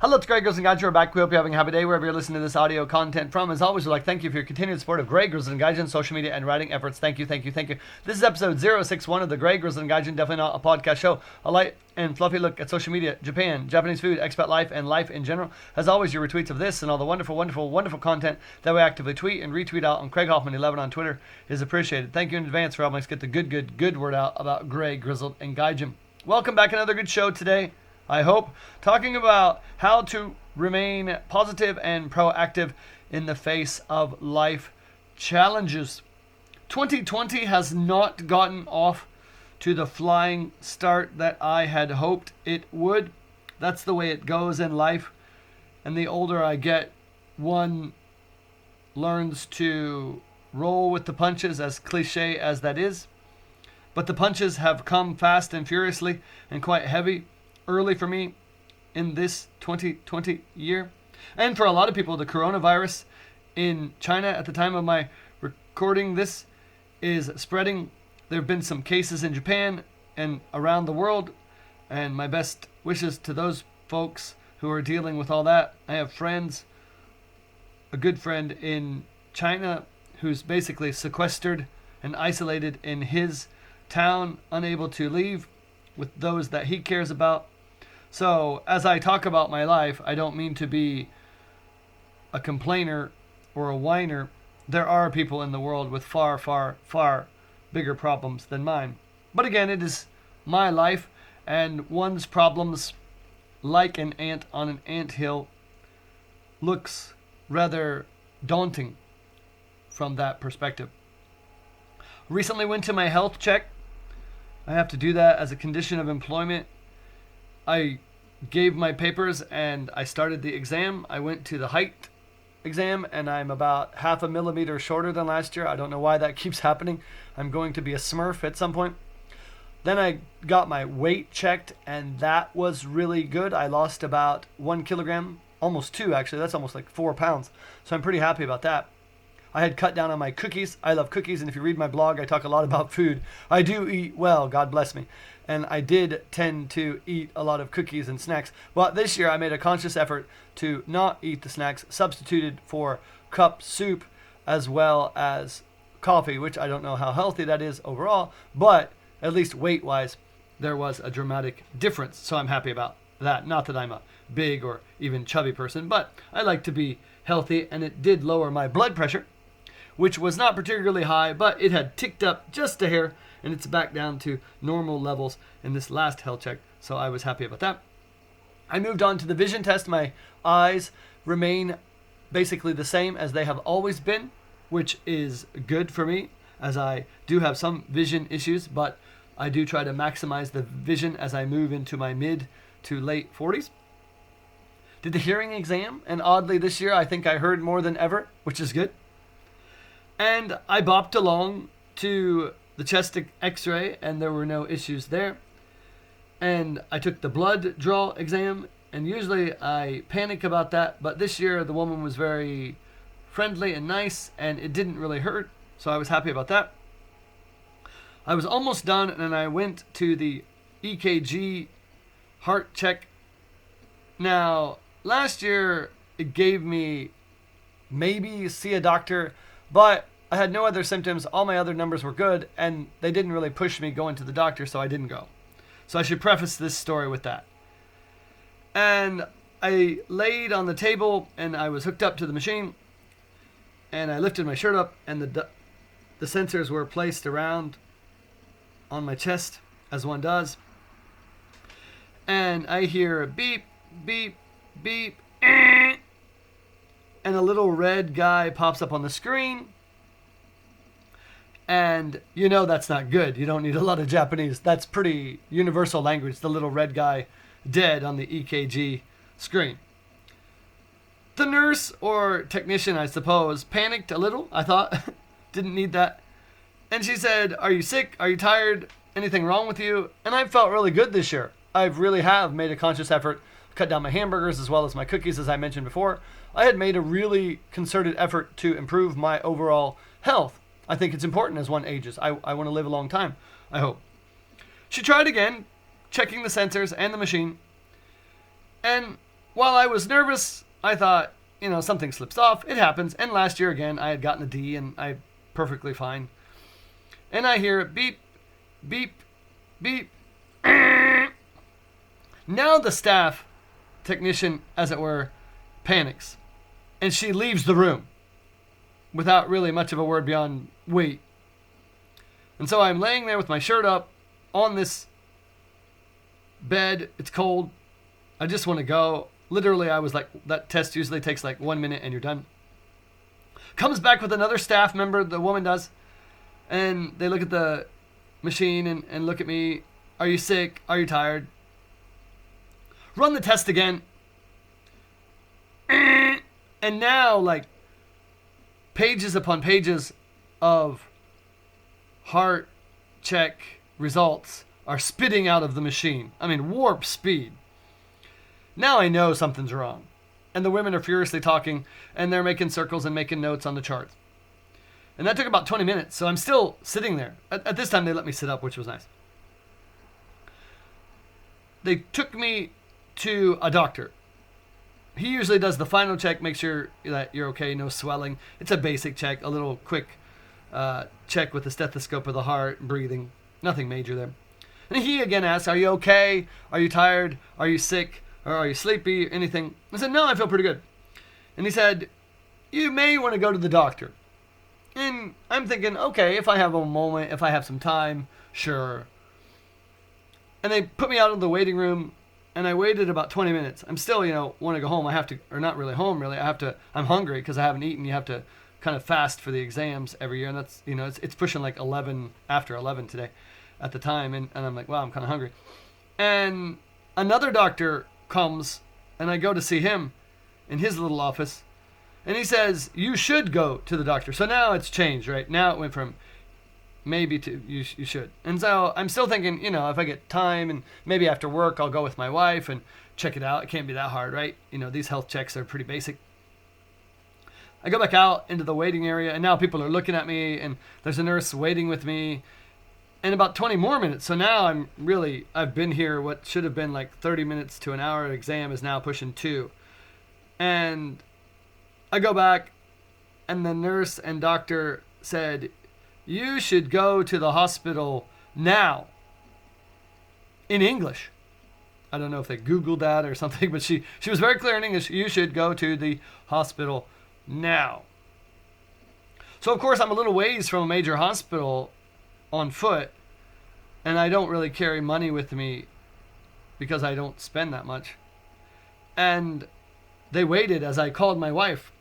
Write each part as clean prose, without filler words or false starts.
Hello, it's Greg Girls and Guys. You're back. We hope you're having a happy day wherever you're listening to this audio content from. As always, we'd like to thank you for your continued support of Greg Girls and Guys on social media and writing efforts. Thank you, thank you, thank you. This is episode 061 of the Greg Girls and Guys, definitely not a podcast show. A light and fluffy look at social media, Japan, Japanese food, expat life, and life in general. As always, your retweets of this and all the wonderful, wonderful, wonderful content that we actively tweet and retweet out on Craig Hoffman 11 on Twitter is appreciated. Thank you in advance for helping us get the good word out about Greg, Grizzled, and Gaijin. Welcome back. Another good show today, I hope, talking about how to remain positive and proactive in the face of life challenges. 2020 has not gotten off to the flying start that I had hoped it would. That's the way it goes in life. And the older I get, one learns to roll with the punches, as cliche as that is. But the punches have come fast and furiously and quite heavy early for me in this 2020 year. And for a lot of people, the coronavirus in China at the time of my recording this is spreading. There have been some cases in Japan and around the world, and my best wishes to those folks who are dealing with all that. I have friends, a good friend in China who's basically sequestered and isolated in his town, unable to leave with those that he cares about. So, as I talk about my life, I don't mean to be a complainer or a whiner. There are people in the world with far, far, far bigger problems than mine. But again, it is my life, and one's problems, like an ant on an anthill, looks rather daunting from that perspective. Recently went to my health check. I have to do that as a condition of employment. I gave my papers and I started the exam. I went to the height exam and I'm about 0.5 millimeter shorter than last year. I don't know why that keeps happening. I'm going to be a Smurf at some point. Then I got my weight checked and that was really good. I lost about 1 kilogram, almost 2 actually. That's almost like 4 pounds. So I'm pretty happy about that. I had cut down on my cookies. I love cookies, and if you read my blog, I talk a lot about food. I do eat well, God bless me. And I did tend to eat a lot of cookies and snacks. But this year I made a conscious effort to not eat the snacks, substituted for cup soup as well as coffee, which I don't know how healthy that is overall, but at least weight-wise, there was a dramatic difference. So I'm happy about that. Not that I'm a big or even chubby person, but I like to be healthy, and it did lower my blood pressure, which was not particularly high, but it had ticked up just a hair, and it's back down to normal levels in this last health check, so I was happy about that. I moved on to the vision test. My eyes remain basically the same as they have always been, which is good for me, as I do have some vision issues, but I do try to maximize the vision as I move into my mid to late 40s. Did the hearing exam, and oddly this year I think I heard more than ever, which is good. And I bopped along to the chest x-ray and there were no issues there. And I took the blood draw exam, and usually I panic about that, but this year the woman was very friendly and nice and it didn't really hurt, so I was happy about that. I was almost done and I went to the EKG heart check. Now, last year it gave me maybe see a doctor, but I had no other symptoms. All my other numbers were good, and they didn't really push me going to the doctor, so I didn't go. So I should preface this story with that. And I laid on the table, and I was hooked up to the machine, and I lifted my shirt up, and the sensors were placed around on my chest, as one does. And I hear beep, beep, beep, and a little red guy pops up on the screen. And you know that's not good. You don't need a lot of Japanese. That's pretty universal language, the little red guy dead on the EKG screen. The nurse or technician, I suppose, panicked a little, I thought. Didn't need that. And she said, "Are you sick? Are you tired? Anything wrong with you?" And I felt really good this year. I really have made a conscious effort, cut down my hamburgers as well as my cookies, as I mentioned before. I had made a really concerted effort to improve my overall health. I think it's important as one ages. I want to live a long time, I hope. She tried again, checking the sensors and the machine. And while I was nervous, I thought, something slips off. It happens. And last year again, I had gotten a D and I perfectly fine. And I hear it beep, beep, beep. Now the staff technician, as it were, panics. And she leaves the room without really much of a word beyond wait. And so I'm laying there with my shirt up on this bed. It's cold. I just want to go. Literally, I was like, that test usually takes like 1 minute and you're done. Comes back with another staff member, the woman does. And they look at the machine and look at me. Are you sick? Are you tired? Run the test again. And now, like, pages upon pages of heart check results are spitting out of the machine. I mean, warp speed. Now I know something's wrong. And the women are furiously talking, and they're making circles and making notes on the charts. And that took about 20 minutes, so I'm still sitting there. At this time, they let me sit up, which was nice. They took me to a doctor. He usually does the final check, make sure that you're okay, no swelling. It's a basic check, a little quick check with the stethoscope of the heart, breathing. Nothing major there. And he again asks, are you okay? Are you tired? Are you sick? Or are you sleepy? Anything? I said, no, I feel pretty good. And he said, you may want to go to the doctor. And I'm thinking, okay, if I have a moment, if I have some time, sure. And they put me out in the waiting room, and I waited about 20 minutes. I'm still, want to go home. I have to, or not really home, really. I'm hungry because I haven't eaten. You have to kind of fast for the exams every year. And that's, it's pushing like 11, after 11 today at the time. And I'm like, wow, I'm kind of hungry. And another doctor comes, and I go to see him in his little office. And he says, you should go to the doctor. So now it's changed, right? Now it went from maybe to you should. And so I'm still thinking, if I get time and maybe after work, I'll go with my wife and check it out. It can't be that hard, right? These health checks are pretty basic. I go back out into the waiting area, and now people are looking at me, and there's a nurse waiting with me. And about 20 more minutes. So now I've been here, what should have been like 30 minutes to an hour exam is now pushing 2. And I go back, and the nurse and doctor said, you should go to the hospital now. In English. I don't know if they Googled that or something, but she was very clear in English. You should go to the hospital now. So, of course, I'm a little ways from a major hospital on foot, and I don't really carry money with me because I don't spend that much. And they waited as I called my wife.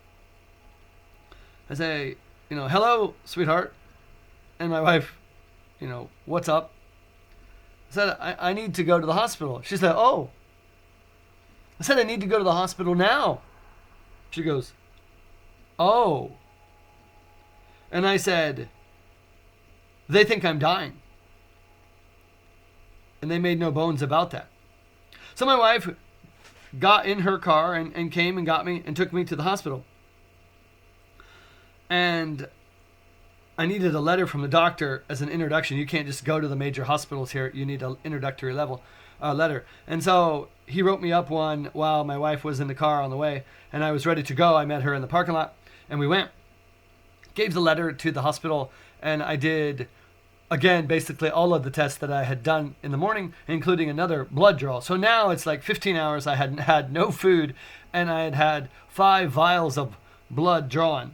I say, hello, sweetheart. And my wife, what's up? I said, I need to go to the hospital. She said, oh. I said, I need to go to the hospital now. She goes, oh. And I said, they think I'm dying. And they made no bones about that. So my wife got in her car and came and got me and took me to the hospital. And I needed a letter from the doctor as an introduction. You can't just go to the major hospitals here. You need an introductory letter. And so he wrote me up one while my wife was in the car on the way. And I was ready to go. I met her in the parking lot. And we went. Gave the letter to the hospital. And I did, again, basically all of the tests that I had done in the morning, including another blood draw. So now it's like 15 hours. I hadn't had no food. And I had had 5 vials of blood drawn.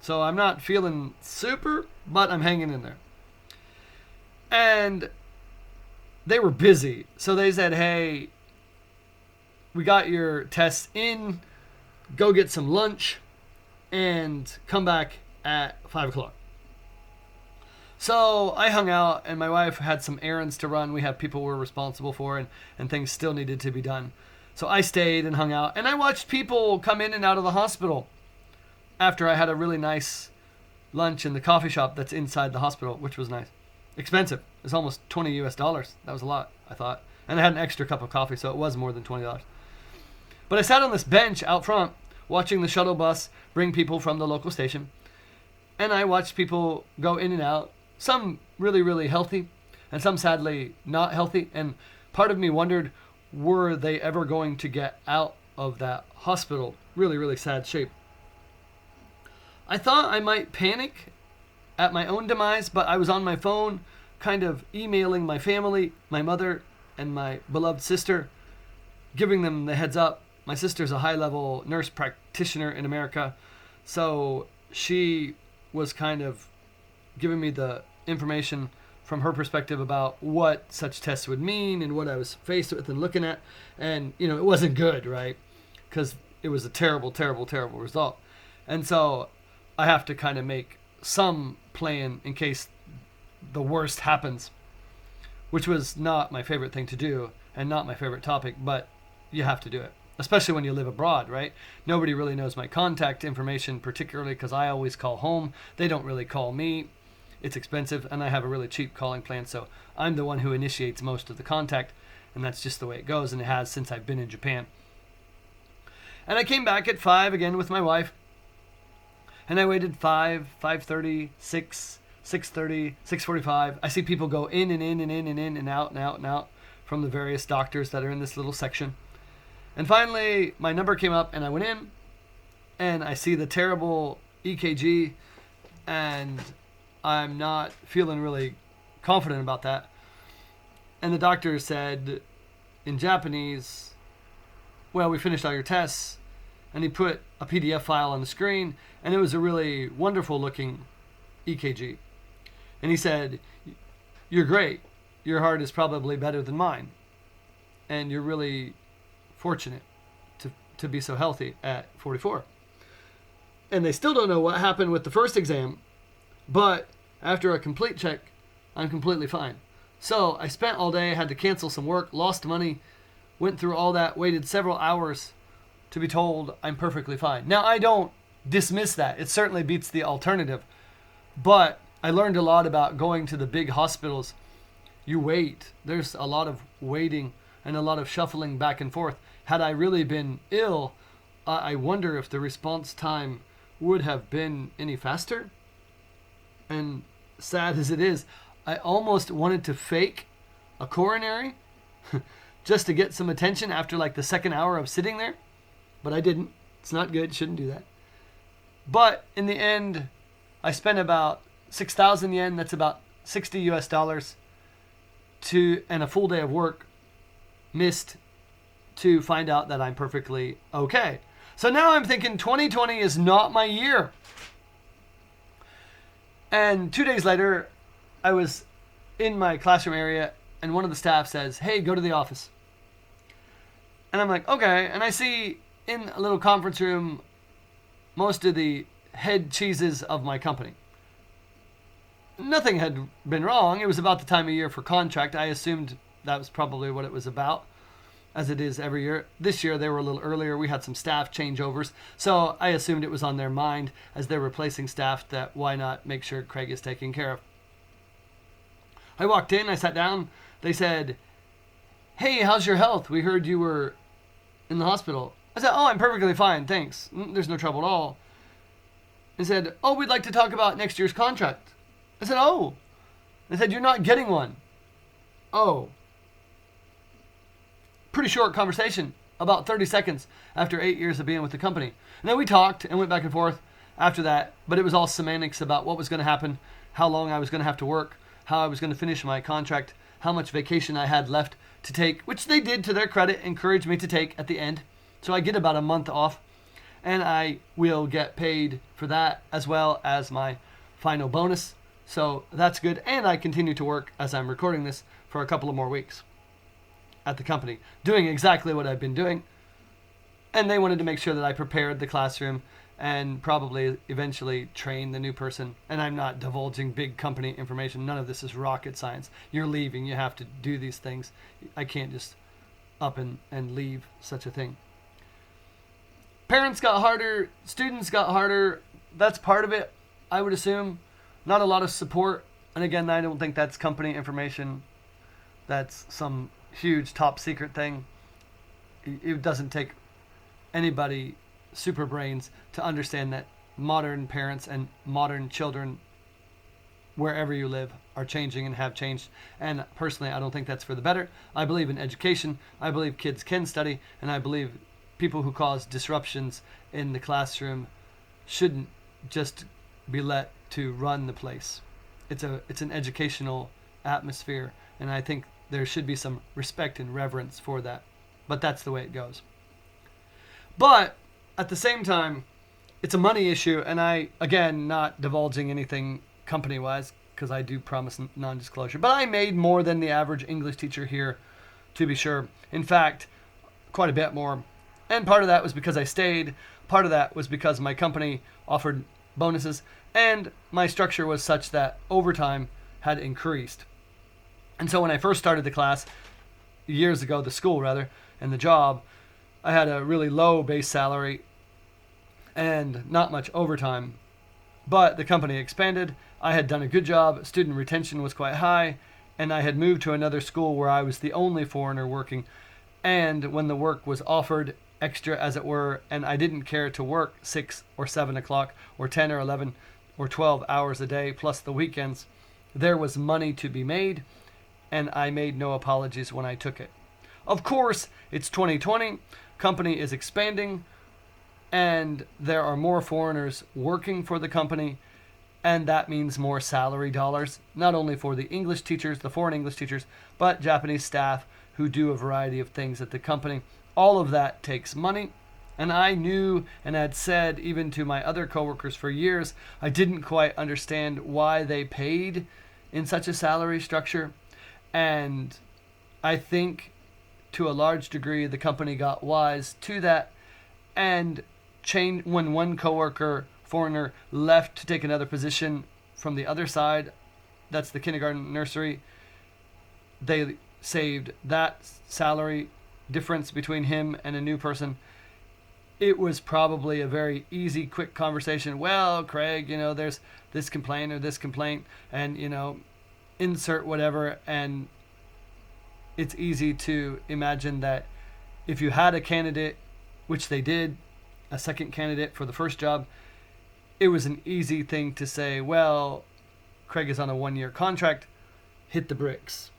So I'm not feeling super, but I'm hanging in there. And they were busy. So they said, hey, we got your tests in. Go get some lunch and come back at 5 o'clock. So I hung out, and my wife had some errands to run. We have people we're responsible for, and things still needed to be done. So I stayed and hung out, and I watched people come in and out of the hospital after I had a really nice lunch in the coffee shop that's inside the hospital, which was nice. Expensive. It's almost $20 US. That was a lot, I thought. And I had an extra cup of coffee, so it was more than $20. But I sat on this bench out front watching the shuttle bus bring people from the local station. And I watched people go in and out. Some really, really healthy, and some sadly not healthy. And part of me wondered, were they ever going to get out of that hospital. Really, really sad shape. I thought I might panic at my own demise, but I was on my phone kind of emailing my family, my mother, and my beloved sister, giving them the heads up. My sister's a high-level nurse practitioner in America, so she was kind of giving me the information from her perspective about what such tests would mean and what I was faced with and looking at. And, it wasn't good, right? Because it was a terrible, terrible, terrible result. And so I have to kind of make some plan in case the worst happens, which was not my favorite thing to do and not my favorite topic, but you have to do it, especially when you live abroad, right? Nobody really knows my contact information, particularly because I always call home. They don't really call me. It's expensive, and I have a really cheap calling plan, so I'm the one who initiates most of the contact, and that's just the way it goes, and it has since I've been in Japan. And I came back at 5 again with my wife, and I waited 5, 5:30, 6, 6:30, 6:45. I see people go in and in and in and in and out and out and out from the various doctors that are in this little section. And finally, my number came up, and I went in, and I see the terrible EKG, and I'm not feeling really confident about that. And the doctor said in Japanese, well, we finished all your tests. And he put a PDF file on the screen, and it was a really wonderful looking EKG. And he said, you're great. Your heart is probably better than mine. And you're really fortunate to be so healthy at 44. And they still don't know what happened with the first exam, but after a complete check, I'm completely fine. So I spent all day, had to cancel some work, lost money, went through all that, waited several hours to be told I'm perfectly fine. Now, I don't dismiss that. It certainly beats the alternative. But I learned a lot about going to the big hospitals. You wait. There's a lot of waiting and a lot of shuffling back and forth. Had I really been ill, I wonder if the response time would have been any faster. And sad as it is, I almost wanted to fake a coronary just to get some attention after like the second hour of sitting there. But I didn't. It's not good. Shouldn't do that. But in the end, I spent about 6,000 yen. That's about $60 US and a full day of work missed to find out that I'm perfectly okay. So now I'm thinking 2020 is not my year. And 2 days later, I was in my classroom area, and one of the staff says, hey, go to the office. And I'm like, okay. And I see in a little conference room most of the head cheeses of my company. Nothing had been wrong. It was about the time of year for contract. I assumed that was probably what it was about, as it is every year. This year, they were a little earlier. We had some staff changeovers. So I assumed it was on their mind as they're replacing staff that why not make sure Craig is taken care of. I walked in, I sat down. They said, hey, how's your health? We heard you were in the hospital. I said, oh, I'm perfectly fine, thanks. There's no trouble at all. They said, oh, we'd like to talk about next year's contract. I said, oh. They said, you're not getting one. Oh. Pretty short conversation, about 30 seconds after 8 years of being with the company. And then we talked and went back and forth after that, but it was all semantics about what was going to happen, how long I was going to have to work, how I was going to finish my contract, how much vacation I had left to take, which they did, to their credit, encourage me to take at the end. So I get about a month off, and I will get paid for that as well as my final bonus. So that's good. And I continue to work as I'm recording this for a couple of more weeks at the company, doing exactly what I've been doing. And they wanted to make sure that I prepared the classroom and probably eventually train the new person. And I'm not divulging big company information. None of this is rocket science. You're leaving. You have to do these things. I can't just up and leave such a thing. Parents got harder. Students got harder. That's part of it, I would assume. Not a lot of support. And again, I don't think that's company information. That's some huge top secret thing. It doesn't take anybody super brains to understand that modern parents and modern children, wherever you live, are changing and have changed. And personally, I don't think that's for the better. I believe in education. I believe kids can study, and I believe people who cause disruptions in the classroom shouldn't just be let to run the place. It's an educational atmosphere, and I think there should be some respect and reverence for that. But that's the way it goes. But at the same time, it's a money issue, and I, again, not divulging anything company-wise, because I do promise non-disclosure, but I made more than the average English teacher here, to be sure. In fact, quite a bit more. And part of that was because I stayed. Part of that was because my company offered bonuses, and my structure was such that overtime had increased. And so when I first started the class, years ago, the school rather, and the job, I had a really low base salary and not much overtime. But the company expanded, I had done a good job, student retention was quite high, and I had moved to another school where I was the only foreigner working. And when the work was offered, extra as it were, and I didn't care to work 6 or 7 o'clock or 10 or 11 or 12 hours a day plus the weekends, there was money to be made, and I made no apologies when I took it. Of course, it's 2020, company is expanding, and there are more foreigners working for the company, and that means more salary dollars, not only for the English teachers, the foreign English teachers, but Japanese staff who do a variety of things at the company. All of that takes money, and I knew and had said even to my other coworkers for years, I didn't quite understand why they paid in such a salary structure, and I think to a large degree the company got wise to that and changed. When one coworker, foreigner, left to take another position from the other side, that's the kindergarten nursery, they saved that salary difference between him and a new person. It was probably a very easy, quick conversation. Well, Craig, there's this complaint or this complaint, and, insert whatever. And it's easy to imagine that if you had a candidate, which they did, a second candidate for the first job, it was an easy thing to say, well, Craig is on a 1-year contract, hit the bricks.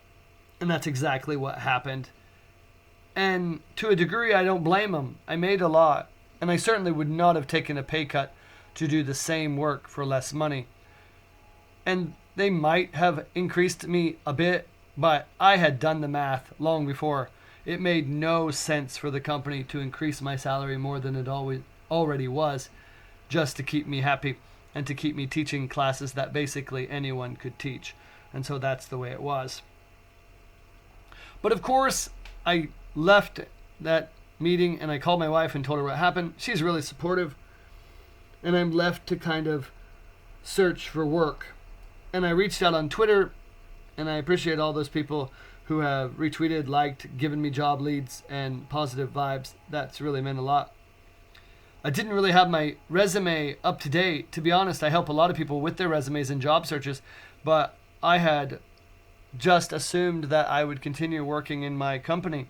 And that's exactly what happened. And to a degree, I don't blame him. I made a lot, and I certainly would not have taken a pay cut to do the same work for less money. And they might have increased me a bit, but I had done the math long before. It made no sense for the company to increase my salary more than it already was, just to keep me happy and to keep me teaching classes that basically anyone could teach. And so that's the way it was. But of course, I left that meeting and I called my wife and told her what happened. She's really supportive. And I'm left to kind of search for work. And I reached out on Twitter, and I appreciate all those people who have retweeted, liked, given me job leads and positive vibes. That's really meant a lot. I didn't really have my resume up to date. To be honest, I help a lot of people with their resumes and job searches, but I had just assumed that I would continue working in my company.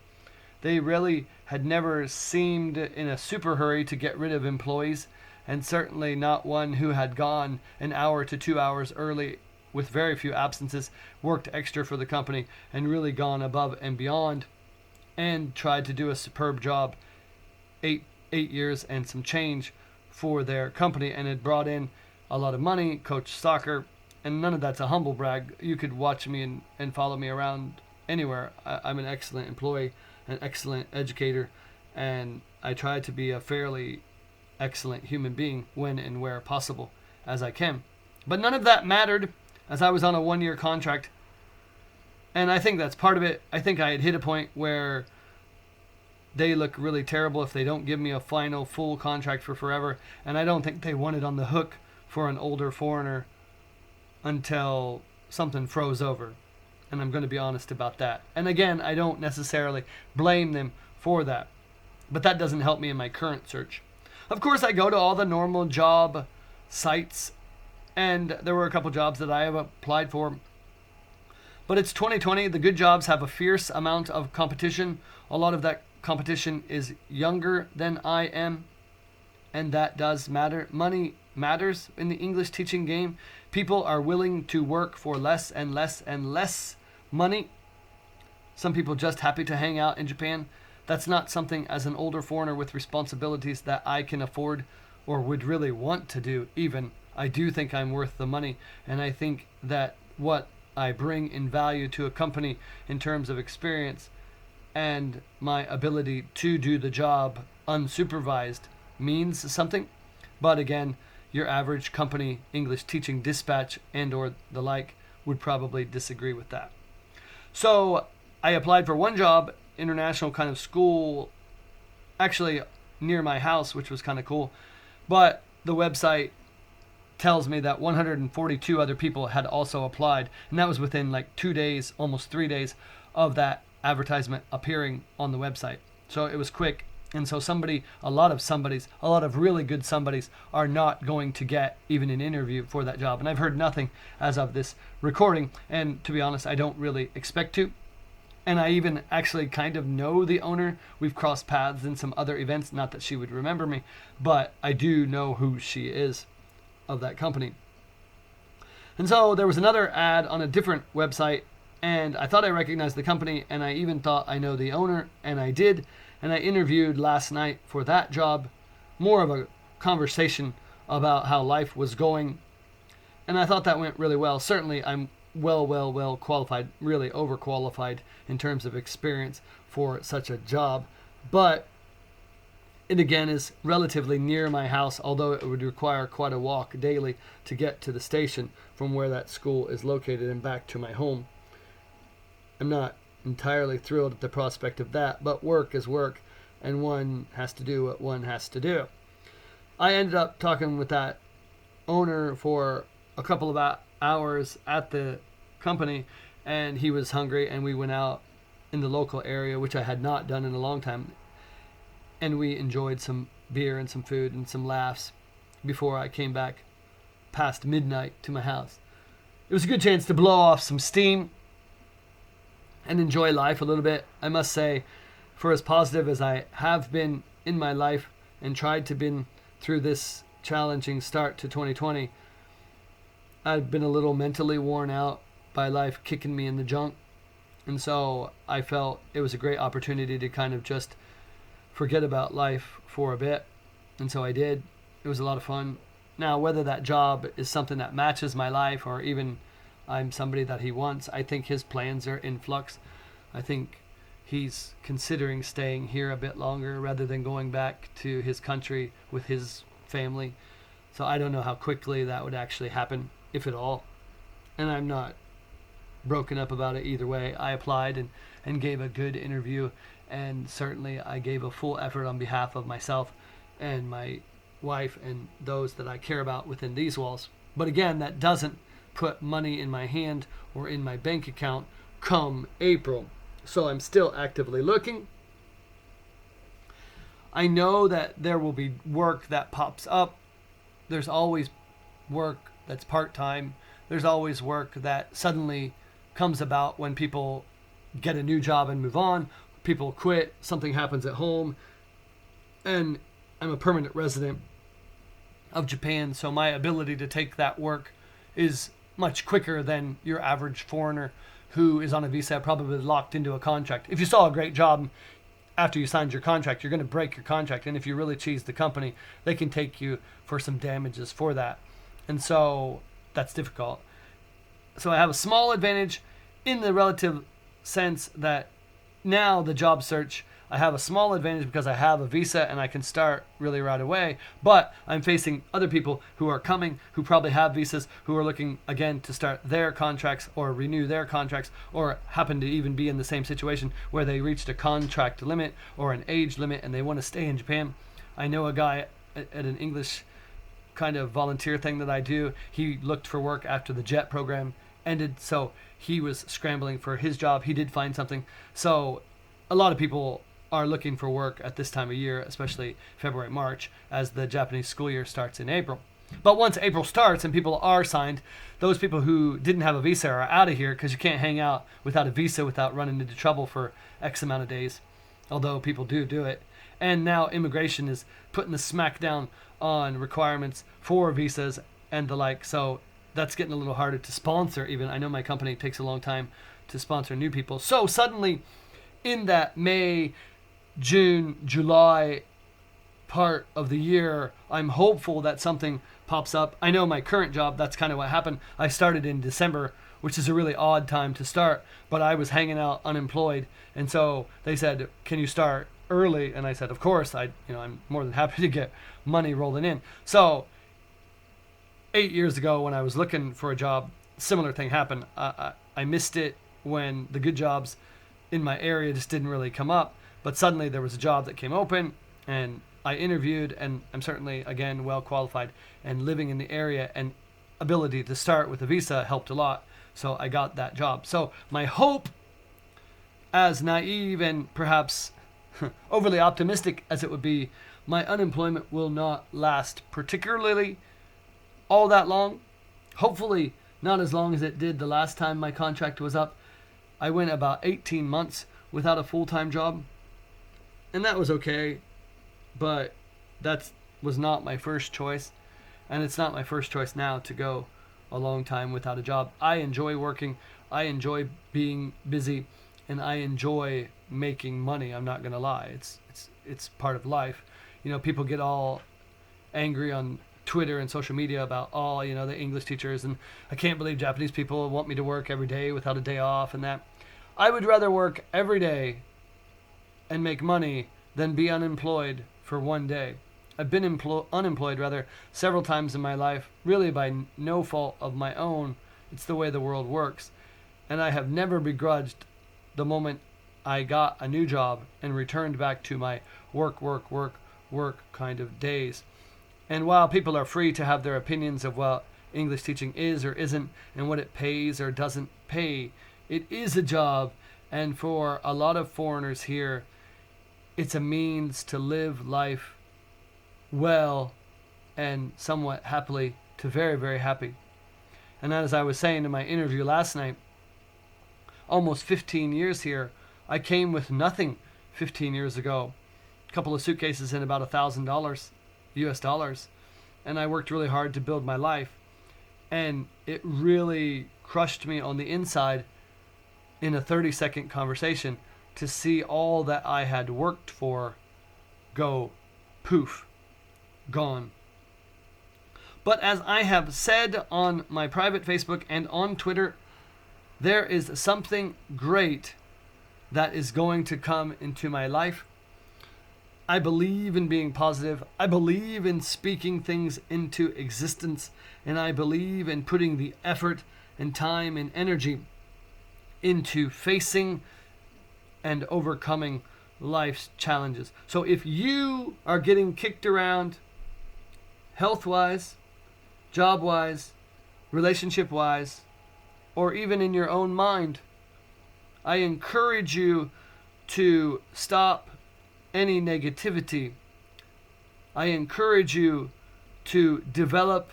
They really had never seemed in a super hurry to get rid of employees, and certainly not one who had gone an hour to 2 hours early with very few absences, worked extra for the company, and really gone above and beyond, and tried to do a superb job, 8 years and some change for their company, and had brought in a lot of money, coached soccer, and none of that's a humble brag. You could watch me and follow me around anywhere. I'm an excellent employee, an excellent educator, and I try to be a fairly excellent human being when and where possible as I can. But none of that mattered, as I was on a 1-year contract, and I think that's part of it. I think I had hit a point where they look really terrible if they don't give me a final full contract for forever, and I don't think they wanted on the hook for an older foreigner until something froze over. And I'm going to be honest about that. And again, I don't necessarily blame them for that, but that doesn't help me in my current search. Of course, I go to all the normal job sites, and there were a couple jobs that I have applied for. But it's 2020. The good jobs have a fierce amount of competition. A lot of that competition is younger than I am, and that does matter. Money matters in the English teaching game. People are willing to work for less and less and less money. Some people just happy to hang out in Japan. that's not something as an older foreigner with responsibilities that I can afford or would really want to do even. I do think I'm worth the money, and I think that what I bring in value to a company in terms of experience and my ability to do the job unsupervised means something. But again, your average company English teaching dispatch and or the like would probably disagree with that. So I applied for one job, international kind of school, actually near my house, which was kind of cool. But the website tells me that 142 other people had also applied, and that was within like 2 days, almost 3 days of that advertisement appearing on the website. So it was quick. And so a lot of really good somebodies are not going to get even an interview for that job. And I've heard nothing as of this recording. And to be honest, I don't really expect to. And I even actually kind of know the owner. We've crossed paths in some other events. Not that she would remember me, but I do know who she is of that company. And so there was another ad on a different website, and I thought I recognized the company, and I even thought I know the owner, and I did. And I interviewed last night for that job, more of a conversation about how life was going. And I thought that went really well. Certainly I'm well qualified, really overqualified in terms of experience for such a job. But it again is relatively near my house, although it would require quite a walk daily to get to the station from where that school is located and back to my home. I'm not entirely thrilled at the prospect of that, but work is work, and one has to do what one has to do. I ended up talking with that owner for a couple of hours at the company, and he was hungry, and we went out in the local area, which I had not done in a long time, and we enjoyed some beer and some food and some laughs before I came back past midnight to my house. It was a good chance to blow off some steam and enjoy life a little bit. I must say, for as positive as I have been in my life and tried to be through this challenging start to 2020, I've been a little mentally worn out by life kicking me in the junk. And so I felt it was a great opportunity to kind of just forget about life for a bit. And so I did. It was a lot of fun. Now, whether that job is something that matches my life or even I'm somebody that he wants, I think his plans are in flux. I think he's considering staying here a bit longer rather than going back to his country with his family. So I don't know how quickly that would actually happen, if at all. And I'm not broken up about it either way. I applied and gave a good interview, and certainly I gave a full effort on behalf of myself and my wife and those that I care about within these walls. But again, that doesn't put money in my hand or in my bank account come April. So I'm still actively looking. I know that there will be work that pops up. There's always work that's part-time. There's always work that suddenly comes about when people get a new job and move on. People quit, something happens at home. And I'm a permanent resident of Japan, so my ability to take that work is much quicker than your average foreigner who is on a visa, probably locked into a contract. If you saw a great job after you signed your contract, you're going to break your contract. And if you really cheese the company, they can take you for some damages for that. And so that's difficult. So I have a small advantage in the relative sense that now the job search, I have a small advantage because I have a visa and I can start really right away. But I'm facing other people who are coming, who probably have visas, who are looking again to start their contracts or renew their contracts, or happen to even be in the same situation where they reached a contract limit or an age limit and they want to stay in Japan. I know a guy at an English kind of volunteer thing that I do. He looked for work after the JET program ended, so he was scrambling for his job. He did find something. So a lot of people are looking for work at this time of year, especially February, March, as the Japanese school year starts in April. But once April starts and people are signed, those people who didn't have a visa are out of here because you can't hang out without a visa without running into trouble for X amount of days, although people do it. And now immigration is putting the smack down on requirements for visas and the like, so that's getting a little harder to sponsor even. I know my company takes a long time to sponsor new people. So suddenly in that May, June, July part of the year, I'm hopeful that something pops up. I know my current job, that's kind of what happened. I started in December, which is a really odd time to start, but I was hanging out unemployed. And so they said, can you start early? And I said, of course, I'm more than happy to get money rolling in. So 8 years ago when I was looking for a job, similar thing happened. I missed it when the good jobs in my area just didn't really come up, but suddenly there was a job that came open and I interviewed, and I'm certainly, again, well qualified, and living in the area and ability to start with a visa helped a lot. So I got that job. So my hope, as naive and perhaps overly optimistic as it would be, my unemployment will not last particularly all that long. Hopefully not as long as it did the last time my contract was up. I went about 18 months without a full-time job, and that was okay, but that was not my first choice, and it's not my first choice now to go a long time without a job. I enjoy working, I enjoy being busy, and I enjoy making money. I'm not gonna lie. It's part of life. People get all angry on Twitter and social media about the English teachers, and I can't believe Japanese people want me to work every day without a day off and that. I would rather work every day and make money than be unemployed for one day. I've been unemployed several times in my life, really by no fault of my own. It's the way the world works. And I have never begrudged the moment I got a new job and returned back to my work kind of days. And while people are free to have their opinions of what English teaching is or isn't and what it pays or doesn't pay, it is a job. And for a lot of foreigners here, it's a means to live life well and somewhat happily to very, very happy. And as I was saying in my interview last night, almost 15 years here, I came with nothing 15 years ago. A couple of suitcases and about $1,000 US dollars. And I worked really hard to build my life. And it really crushed me on the inside in a 30-second conversation to see all that I had worked for go poof, gone. But as I have said on my private Facebook and on Twitter, there is something great that is going to come into my life. I believe in being positive. I believe in speaking things into existence. And I believe in putting the effort and time and energy into facing and overcoming life's challenges. So if you are getting kicked around health-wise, job-wise, relationship-wise, or even in your own mind, I encourage you to stop any negativity. I encourage you to develop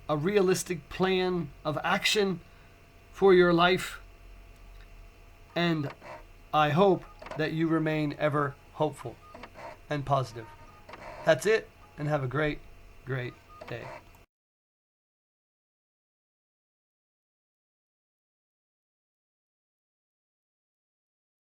a realistic plan of action for your life. And I hope that you remain ever hopeful and positive. That's it, and have a great, great day.